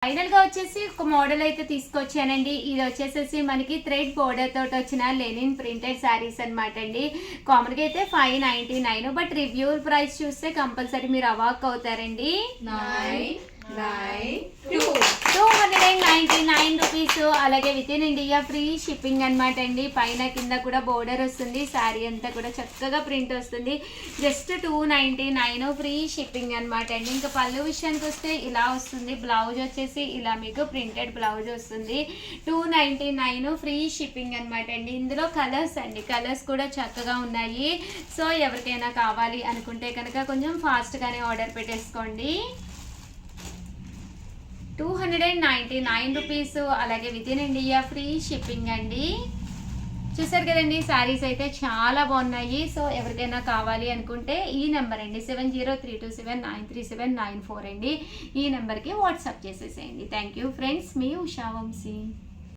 Final గా వచ్చేసి ఒక మోడల్ అయితే తీసుకొచ్చానండి. ఇది వచ్చేసేసి మనకి థ్రెడ్ బోర్డర్ తోటి వచ్చిన లెనిన్ ప్రింటెడ్ శారీస్ అనమాట అండి. కామన్ గా అయితే 599, బట్ రివ్యూ ప్రైస్ చూస్తే కంపల్సరీ మీరు అవాక్ అవుతారండి. 299 రూపీస్. అలాగే with in India free shipping అనమాట అండి. పైన కింద కూడా బోర్డర్ వస్తుంది, శారీ అంతా కూడా చక్కగా ప్రింట్ వస్తుంది. జస్ట్ 299 ఫ్రీ షిప్పింగ్ అనమాట అండి. ఇంకా పళ్ళు విషయానికి వస్తే ఇలా వస్తుంది. బ్లౌజ్ వచ్చేసి ఇలా మీకు ప్రింటెడ్ బ్లౌజ్ వస్తుంది. 299 ఫ్రీ షిప్పింగ్ అనమాట అండి. ఇందులో కలర్స్ అండి, కలర్స్ కూడా చక్కగా ఉన్నాయి. సో ఎవరికైనా కావాలి అనుకుంటే కనుక కొంచెం ఫాస్ట్గానే ఆర్డర్ పెట్టేసుకోండి. 299 రూపీస్. అలాగే with in India free shipping అండి. చూసారు కదండి, శారీస్ అయితే చాలా బాగున్నాయి. సో ఎవరికైనా కావాలి అనుకుంటే ఈ నెంబర్ అండి 7032793794 అండి. ఈ నెంబర్కి వాట్సాప్ చేసేసేయండి. థ్యాంక్ యూ ఫ్రెండ్స్, మీ ఉషా వంశీ.